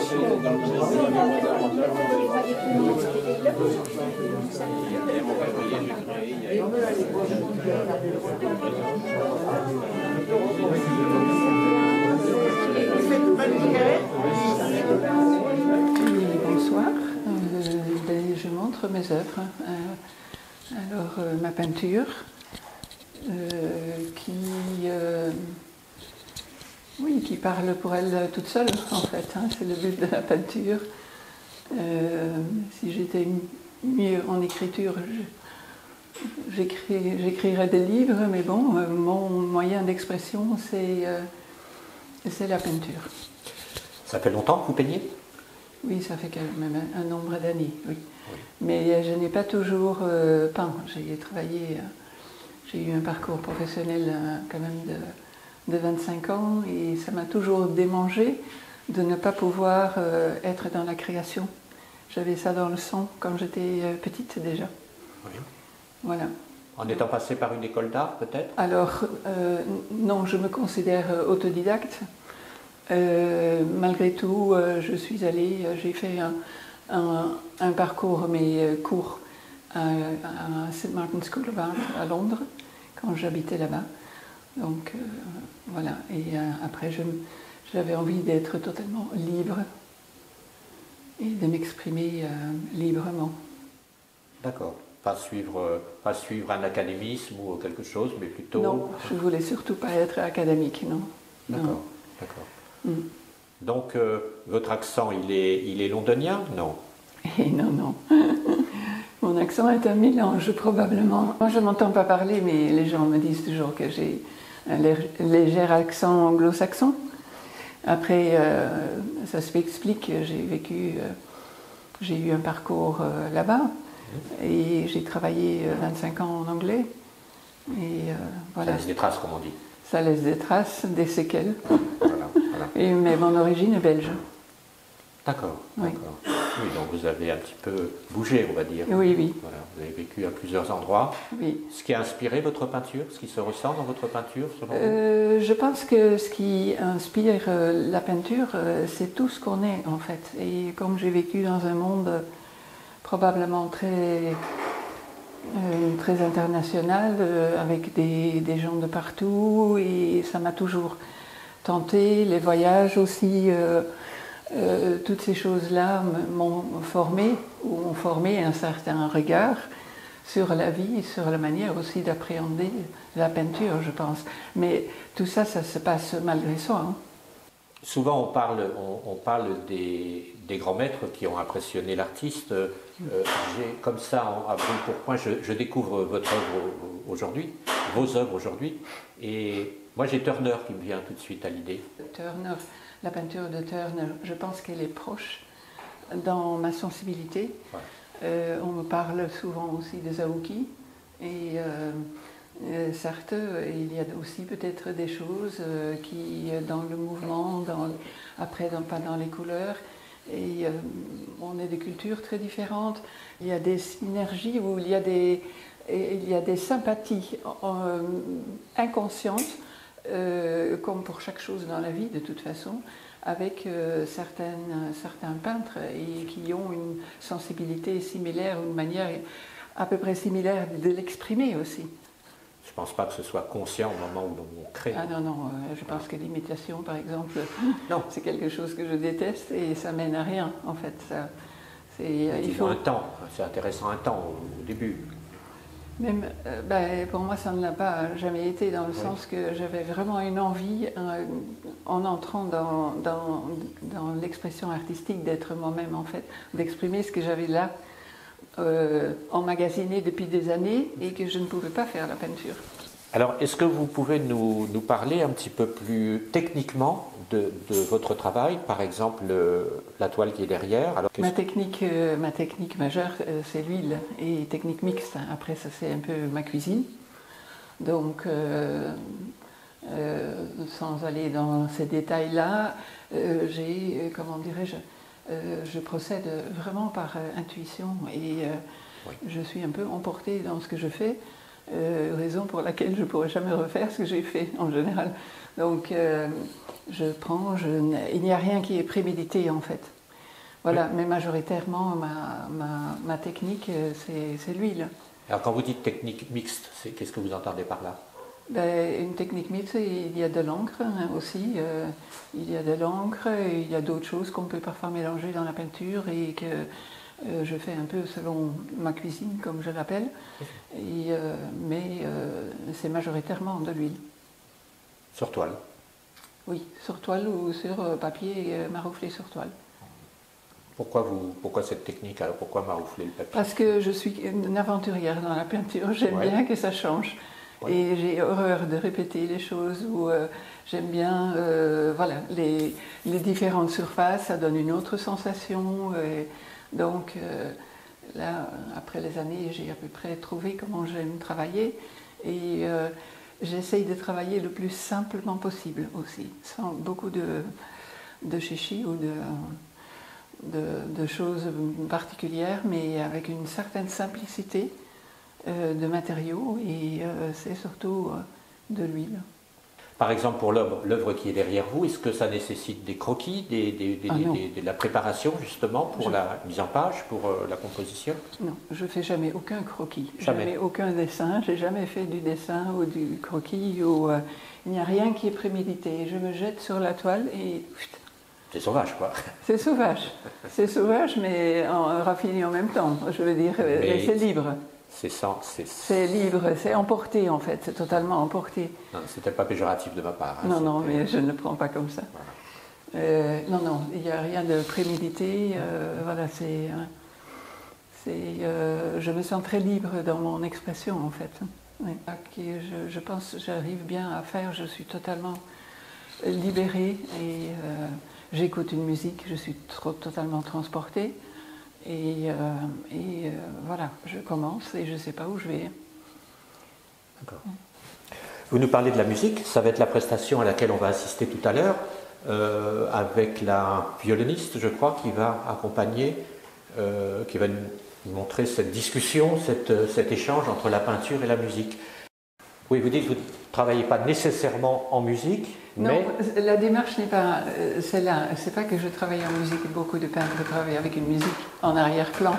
Bonsoir, je montre mes œuvres. Alors, ma peinture, qui parle pour elle toute seule, en fait. C'est le but de la peinture. Si j'étais mieux en écriture, j'écrirais des livres, mais bon, mon moyen d'expression, c'est la peinture. Ça fait longtemps que vous peignez? Oui, ça fait quand même un nombre d'années, oui. Mais je n'ai pas toujours peint. J'ai travaillé, j'ai eu un parcours professionnel quand même de 25 ans et ça m'a toujours démangé de ne pas pouvoir être dans la création. J'avais ça dans le sang quand j'étais petite déjà. Oui. Voilà. En étant passée par une école d'art, peut-être? Alors, non, je me considère autodidacte. Malgré tout, je suis allée, j'ai fait un parcours, mais court, à St. Martin's School of Art à Londres, quand j'habitais là-bas. Donc, voilà. Et après, j'avais envie d'être totalement libre et de m'exprimer librement. D'accord. Pas suivre un académisme ou quelque chose, mais plutôt... Non, je ne voulais surtout pas être académique, non. D'accord, d'accord. Donc, votre accent, il est londonien? Non. Et non. Mon accent est un mélange, probablement. Moi, je ne m'entends pas parler, mais les gens me disent toujours que j'ai un léger accent anglo-saxon. Après, ça s'explique, j'ai eu un parcours là-bas, et j'ai travaillé 25 ans en anglais. Et voilà. Ça laisse des traces, comme on dit. Ça laisse des traces, des séquelles. Voilà. Mais mon origine est belge. D'accord, Oui. d'accord. Oui, donc vous avez un petit peu bougé, on va dire. Oui, oui. Voilà, vous avez vécu à plusieurs endroits. Oui. Ce qui a inspiré votre peinture, ce qui se ressent dans votre peinture, selon vous? Je pense que ce qui inspire la peinture, c'est tout ce qu'on est, en fait. Et comme j'ai vécu dans un monde probablement très international, avec des gens de partout, et ça m'a toujours tenté. Les voyages aussi, toutes ces choses-là m'ont formé, ou ont formé un certain regard sur la vie et sur la manière aussi d'appréhender la peinture, je pense. Mais tout ça, ça se passe malgré soi. Souvent, on parle des grands maîtres qui ont impressionné l'artiste. J'ai comme ça, à brûle pour point, je découvre votre œuvre aujourd'hui, vos œuvres aujourd'hui, et moi j'ai Turner qui me vient tout de suite à l'idée. Turner, la peinture de Turner, je pense qu'elle est proche dans ma sensibilité. Ouais. On me parle souvent aussi de Zaouki, et certes, il y a aussi peut-être des choses qui, dans le mouvement, pas dans les couleurs, et on est de cultures très différentes. Il y a des synergies où il y a des sympathies inconscientes, comme pour chaque chose dans la vie de toute façon, avec certains peintres et qui ont une sensibilité similaire, une manière à peu près similaire de l'exprimer aussi. Je ne pense pas que ce soit conscient au moment où l'on crée. Ah non, je pense que l'imitation, par exemple, c'est quelque chose que je déteste et ça mène à rien, en fait. Il faut un temps, c'est intéressant un temps au début. Même, pour moi, ça ne l'a pas jamais été, dans le sens que j'avais vraiment une envie, en entrant dans l'expression artistique, d'être moi-même, en fait, d'exprimer ce que j'avais là, emmagasiné depuis des années et que je ne pouvais pas faire la peinture. Alors, est-ce que vous pouvez nous parler un petit peu plus techniquement de votre travail, par exemple la toile qui est derrière? Alors, ma technique majeure, c'est l'huile, et technique mixte. Après, ça c'est un peu ma cuisine. Donc, sans aller dans ces détails-là, je procède vraiment par intuition et je suis un peu emportée dans ce que je fais. Raison pour laquelle je ne pourrais jamais refaire ce que j'ai fait en général. Donc il n'y a rien qui est prémédité en fait. Voilà, mais majoritairement, ma technique, c'est l'huile. Alors quand vous dites technique mixte, qu'est-ce que vous entendez par là? Ben, une technique mixte, il y a de l'encre aussi. Il y a de l'encre, et il y a d'autres choses qu'on peut parfois mélanger dans la peinture et que je fais un peu selon ma cuisine, comme je l'appelle. Mais c'est majoritairement de l'huile. Sur toile? Oui, sur toile ou sur papier marouflé sur toile. Pourquoi cette technique alors? Pourquoi maroufler le papier? Parce que je suis une aventurière dans la peinture, j'aime bien que ça change. Ouais. Et j'ai horreur de répéter les choses, ou j'aime bien voilà, les différentes surfaces, ça donne une autre sensation. Donc là, après les années, j'ai à peu près trouvé comment j'aime travailler. Et j'essaye de travailler le plus simplement possible aussi, sans beaucoup de chichi ou de choses particulières, mais avec une certaine simplicité de matériaux, et c'est surtout de l'huile. Par exemple, pour l'œuvre qui est derrière vous, est-ce que ça nécessite des croquis, de la préparation justement pour la mise en page, pour la composition? Non, je ne fais jamais aucun croquis, jamais aucun dessin, j'ai jamais fait du dessin ou du croquis, il n'y a rien qui est prémédité. Je me jette sur la toile et... C'est sauvage, quoi. C'est sauvage, mais raffiné en même temps. Je veux dire, c'est libre. C'est libre, c'est emporté en fait, c'est totalement emporté. Non, c'était pas péjoratif de ma part. Hein, non, mais je ne le prends pas comme ça. Voilà. Non, il n'y a rien de prémédité. Voilà, je me sens très libre dans mon expression en fait. Oui. Je pense que j'arrive bien à faire, je suis totalement libérée et j'écoute une musique, je suis totalement transportée. Et voilà, je commence et je ne sais pas où je vais. D'accord. Vous nous parlez de la musique, ça va être la prestation à laquelle on va assister tout à l'heure, avec la violoniste, je crois, qui va accompagner, qui va nous montrer cette discussion, cet échange entre la peinture et la musique. Oui, vous dites que vous ne travaillez pas nécessairement en musique, mais... Non, la démarche n'est pas celle-là. C'est pas que je travaille en musique, beaucoup de peintres travaillent avec une musique en arrière-plan.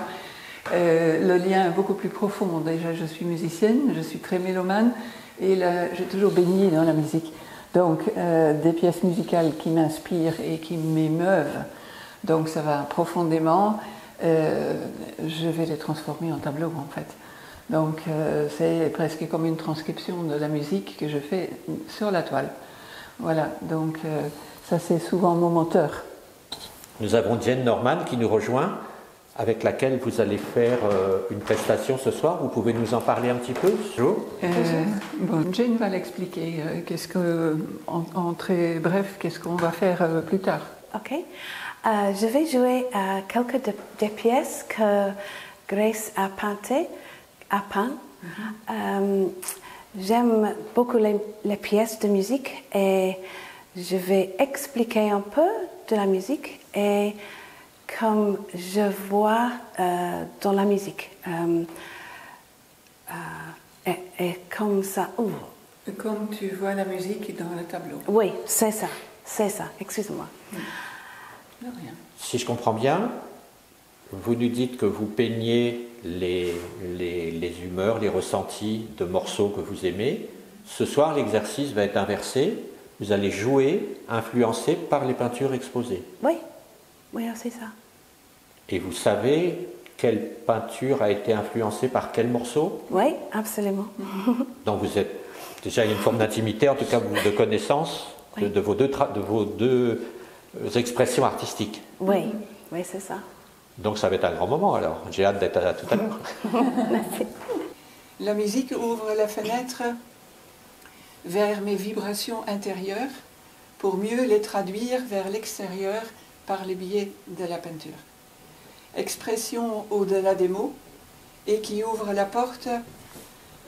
Le lien est beaucoup plus profond. Déjà, je suis musicienne, je suis très mélomane, et j'ai toujours baigné dans la musique. Donc, des pièces musicales qui m'inspirent et qui m'émeuvent, donc ça va profondément, je vais les transformer en tableau, en fait. Donc c'est presque comme une transcription de la musique que je fais sur la toile. Voilà, donc ça c'est souvent mon moteur. Nous avons Jane Norman qui nous rejoint, avec laquelle vous allez faire une prestation ce soir. Vous pouvez nous en parler un petit peu, Jo? Bon, Jane va l'expliquer. En très bref, qu'est-ce qu'on va faire plus tard? Ok. Je vais jouer quelques des pièces que Grace a peint. J'aime beaucoup les pièces de musique et je vais expliquer un peu de la musique et comme je vois dans la musique et comme ça ouvre. Comme tu vois la musique dans le tableau. Oui, c'est ça, excuse-moi. De rien. Si je comprends bien, vous nous dites que vous peignez les humeurs, les ressentis de morceaux que vous aimez. Ce soir, l'exercice va être inversé. Vous allez jouer, influencé par les peintures exposées. Oui, c'est ça. Et vous savez quelle peinture a été influencée par quel morceau? Oui, absolument. Donc vous êtes déjà, il y a une forme d'intimité, en tout cas de connaissance de vos deux expressions artistiques. Oui, c'est ça. Donc ça va être un grand moment alors. J'ai hâte d'être là tout à l'heure. Merci. La musique ouvre la fenêtre vers mes vibrations intérieures pour mieux les traduire vers l'extérieur par le biais de la peinture. Expression au-delà des mots et qui ouvre la porte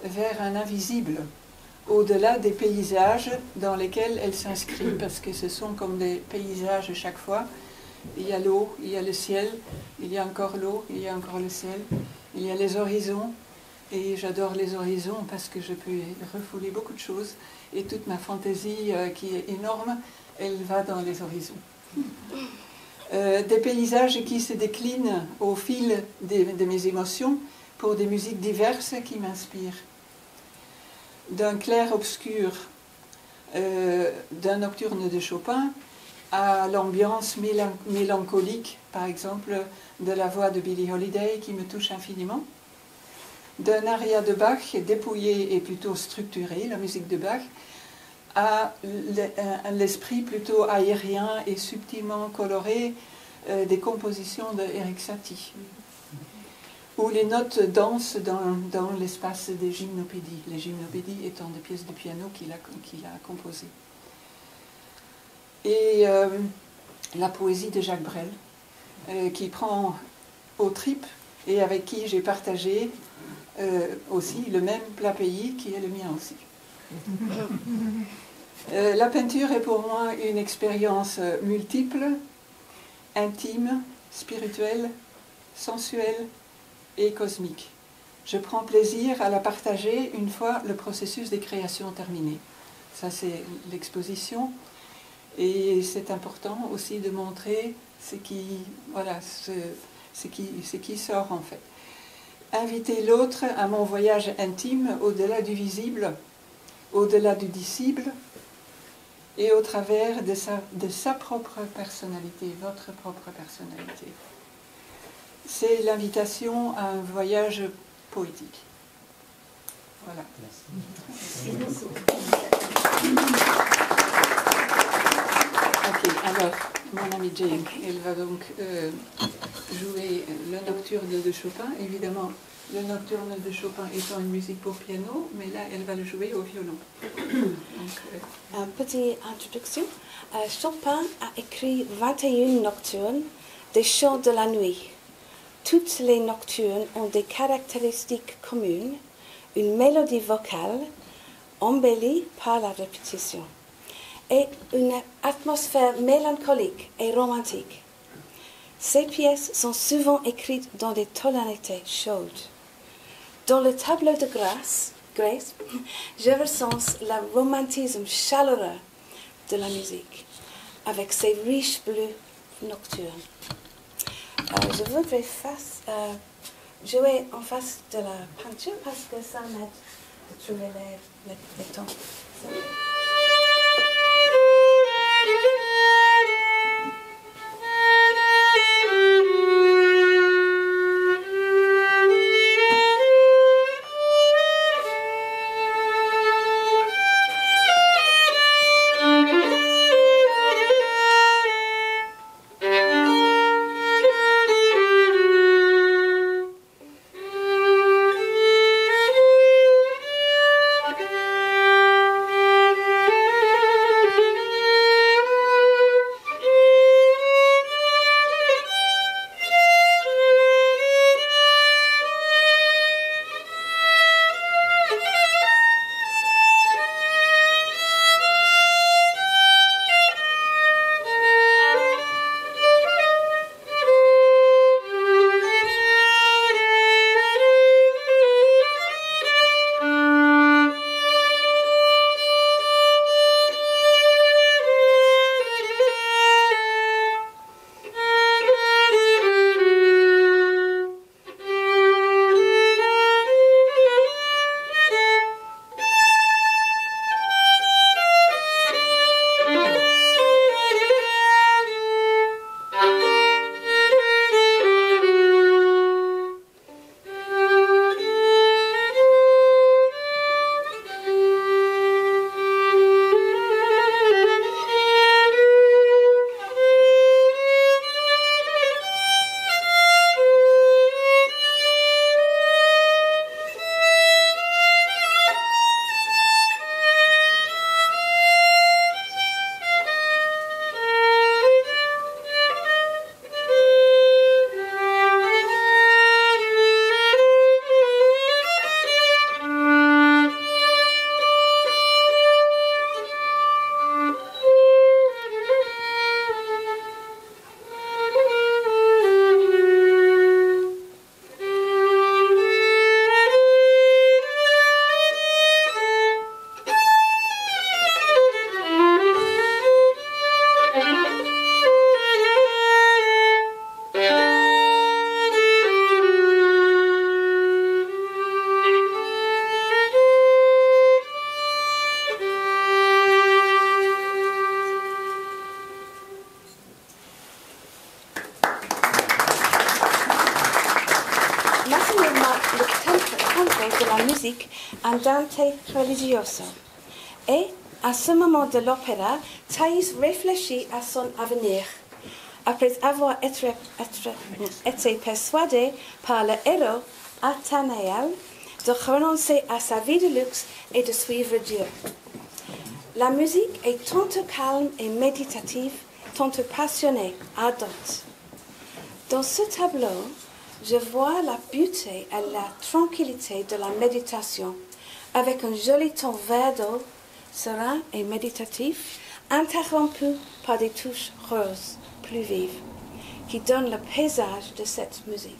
vers un invisible, au-delà des paysages dans lesquels elle s'inscrit, parce que ce sont comme des paysages chaque fois. Il y a l'eau, il y a le ciel, il y a encore l'eau, il y a encore le ciel, il y a les horizons, et j'adore les horizons parce que je peux refouler beaucoup de choses, et toute ma fantaisie qui est énorme, elle va dans les horizons. Des paysages qui se déclinent au fil de mes émotions pour des musiques diverses qui m'inspirent. D'un clair-obscur, d'un nocturne de Chopin, à l'ambiance mélancolique, par exemple, de la voix de Billie Holiday qui me touche infiniment, d'un aria de Bach dépouillé et plutôt structuré, la musique de Bach, à l'esprit plutôt aérien et subtilement coloré des compositions d'Erik Satie, où les notes dansent dans l'espace des gymnopédies, les gymnopédies étant des pièces de piano qu'il a composées. Et la poésie de Jacques Brel, qui prend aux tripes et avec qui j'ai partagé aussi le même plat pays qui est le mien aussi. La peinture est pour moi une expérience multiple, intime, spirituelle, sensuelle et cosmique. Je prends plaisir à la partager une fois le processus des créations terminé. Ça, c'est l'exposition. Et c'est important aussi de montrer ce qui sort en fait. Inviter l'autre à mon voyage intime au-delà du visible, au-delà du dissible, et au travers de sa propre personnalité, votre propre personnalité. C'est l'invitation à un voyage poétique. Voilà. Merci beaucoup. Ok, alors, mon amie Jane, elle va donc jouer le nocturne de Chopin. Évidemment, le nocturne de Chopin étant une musique pour piano, mais là, elle va le jouer au violon. Une petite introduction. Chopin a écrit 21 nocturnes, des chants de la nuit. Toutes les nocturnes ont des caractéristiques communes, une mélodie vocale embellie par la répétition et une atmosphère mélancolique et romantique. Ces pièces sont souvent écrites dans des tonalités chaudes. Dans le tableau de Grace, je ressens le romantisme chaleureux de la musique, avec ses riches bleus nocturnes. Je voudrais jouer en face de la peinture parce que ça m'aide à trouver les tons. entrer de la musique en Dante religioso. Et à ce moment de l'opéra, Thais réfléchit à son avenir. Après avoir été persuadé par le héros Athanaël de renoncer à sa vie de luxe et de suivre Dieu. La musique est tantôt calme et méditative, tantôt passionnée, ardente. Dans ce tableau, je vois la beauté et la tranquillité de la méditation, avec un joli ton vert d'eau, serein et méditatif, interrompu par des touches roses, plus vives, qui donnent le paysage de cette musique.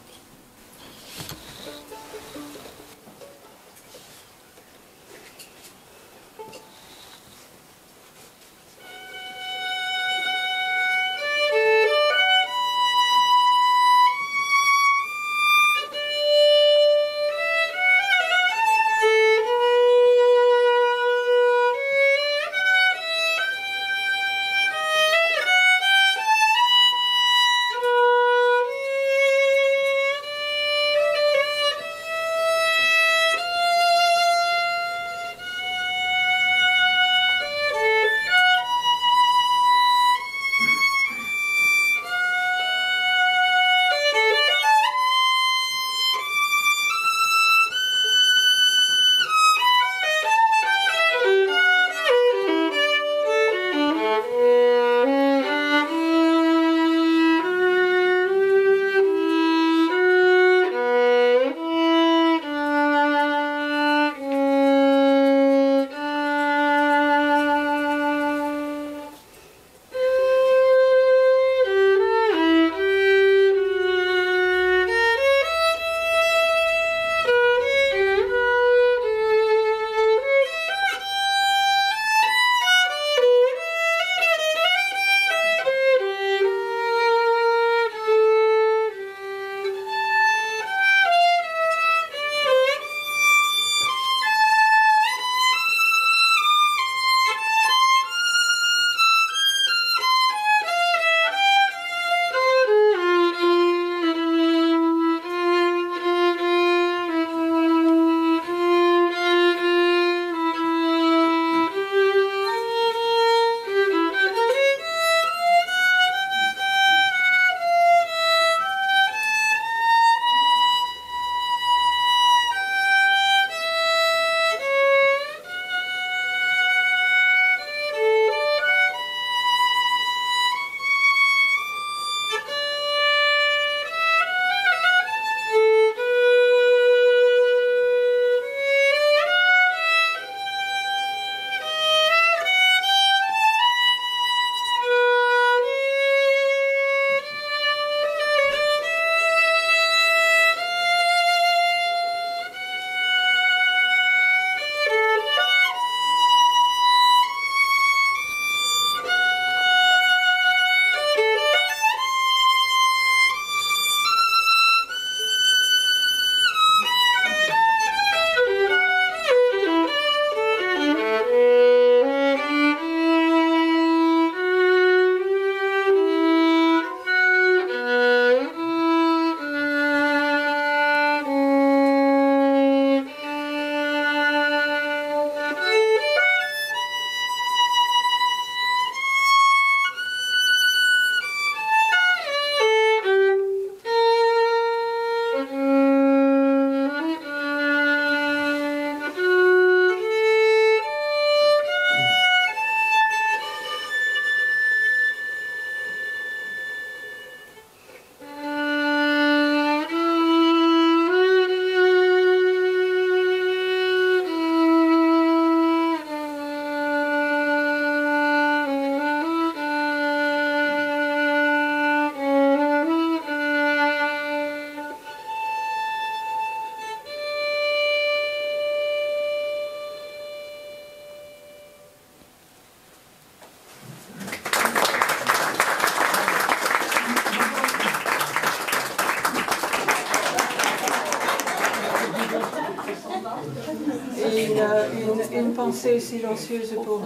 une pensée silencieuse pour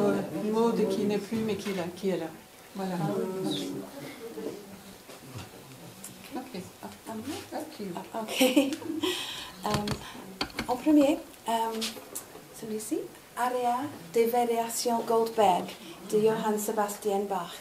Maud qui n'est plus mais qui est là. Voilà. Okay. En premier, celui-ci, Aria des variations Goldberg de Johann Sebastian Bach.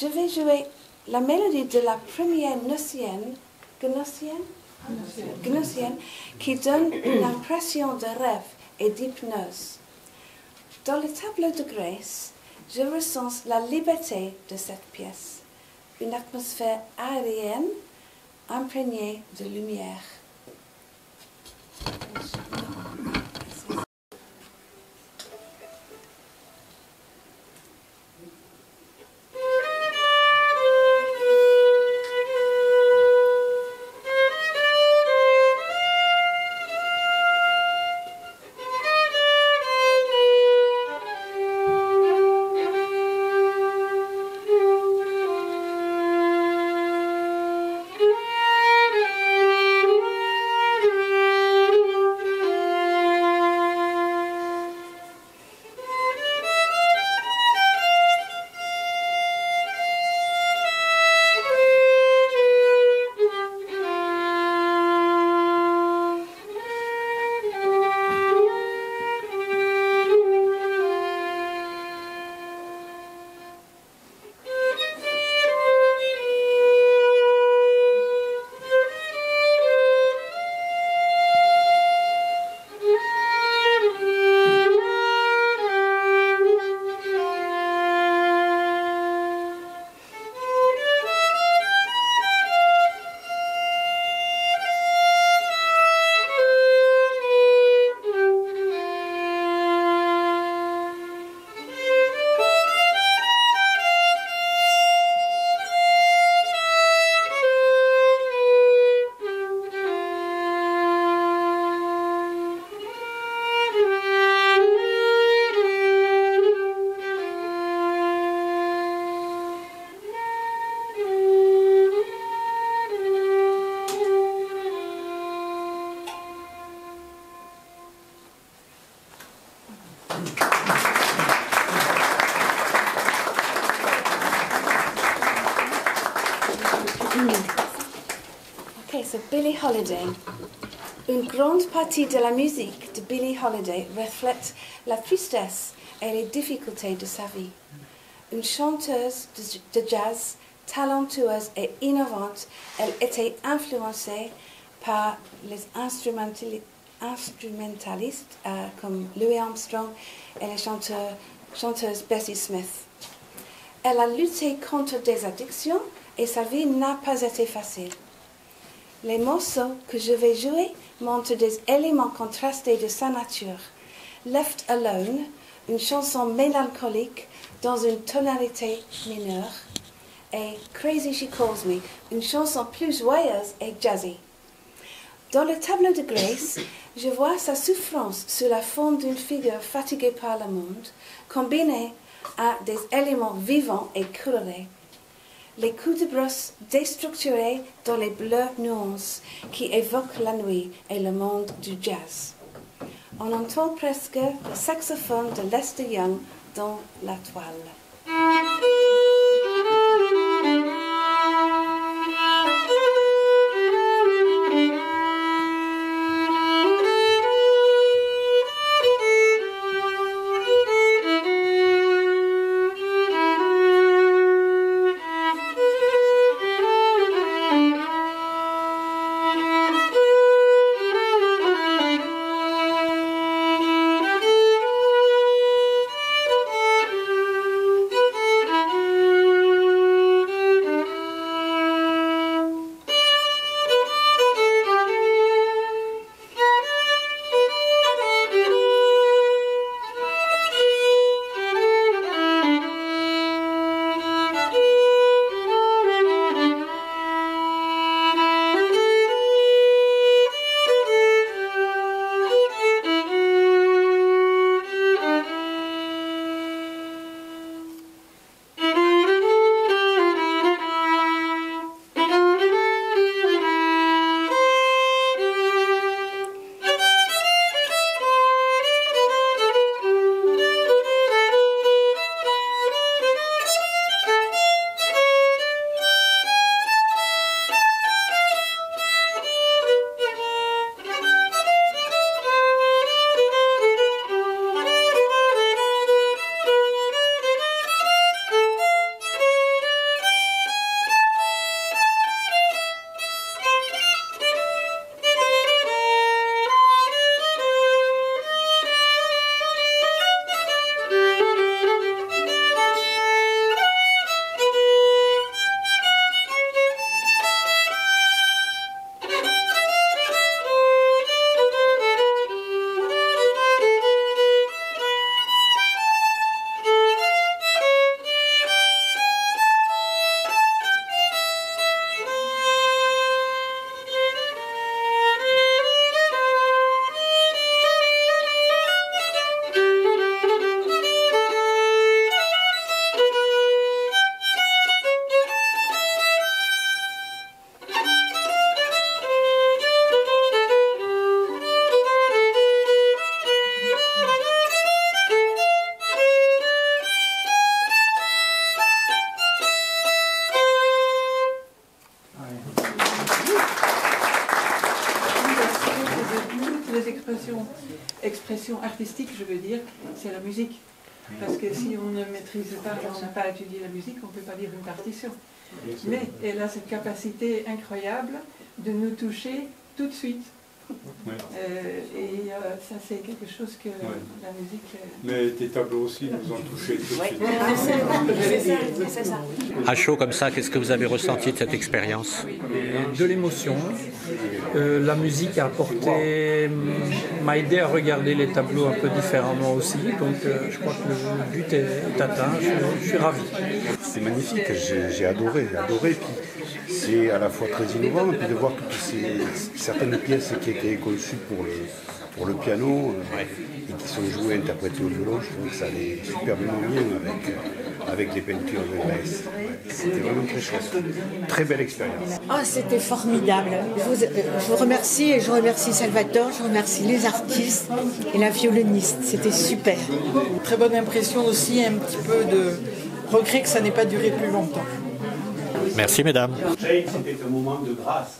Je vais jouer la mélodie de la première gnossienne, qui donne une impression de rêve et d'hypnose. Dans le tableau de Grèce, je ressens la liberté de cette pièce, une atmosphère aérienne imprégnée de lumière. Ok, so Billie Holiday. Une grande partie de la musique de Billie Holiday reflète la tristesse et les difficultés de sa vie. Une chanteuse de jazz talentueuse et innovante, elle était influencée par les instrumentalistes comme Louis Armstrong et la chanteuse Bessie Smith. Elle a lutté contre des addictions et sa vie n'a pas été facile. Les morceaux que je vais jouer montrent des éléments contrastés de sa nature. Left Alone, une chanson mélancolique dans une tonalité mineure, et Crazy She Calls Me, une chanson plus joyeuse et jazzy. Dans le tableau de Grace, je vois sa souffrance sous la forme d'une figure fatiguée par le monde, combinée à des éléments vivants et colorés. Les coups de brosse déstructurés dans les bleus nuances qui évoquent la nuit et le monde du jazz. On entend presque le saxophone de Lester Young dans la toile. Expression artistique, je veux dire, c'est la musique. Parce que si on ne maîtrise pas, on n'a pas étudié la musique, on ne peut pas dire une partition. Mais elle a cette capacité incroyable de nous toucher tout de suite. Ça, c'est quelque chose que la musique... Mais tes tableaux aussi nous ont touchés tout de suite. C'est ça. À chaud comme ça, qu'est-ce que vous avez ressenti de cette expérience? De l'émotion. La musique a apporté, m'a aidé à regarder les tableaux un peu différemment aussi. Donc je crois que le but est atteint. Je suis ravi. C'est magnifique, j'ai adoré. Puis c'est à la fois très innovant, et puis de voir certaines pièces qui étaient conçues pour le piano et qui sont jouées, interprétées au violon. Je trouve que ça allait superbement bien avec les peintures de Grace. C'était vraiment très chouette. Très belle expérience. Oh, c'était formidable. Je vous remercie et je remercie Salvatore, je remercie les artistes et la violoniste. C'était super. Très bonne impression aussi, un petit peu de regret que ça n'ait pas duré plus longtemps. Merci mesdames. C'était un moment de grâce.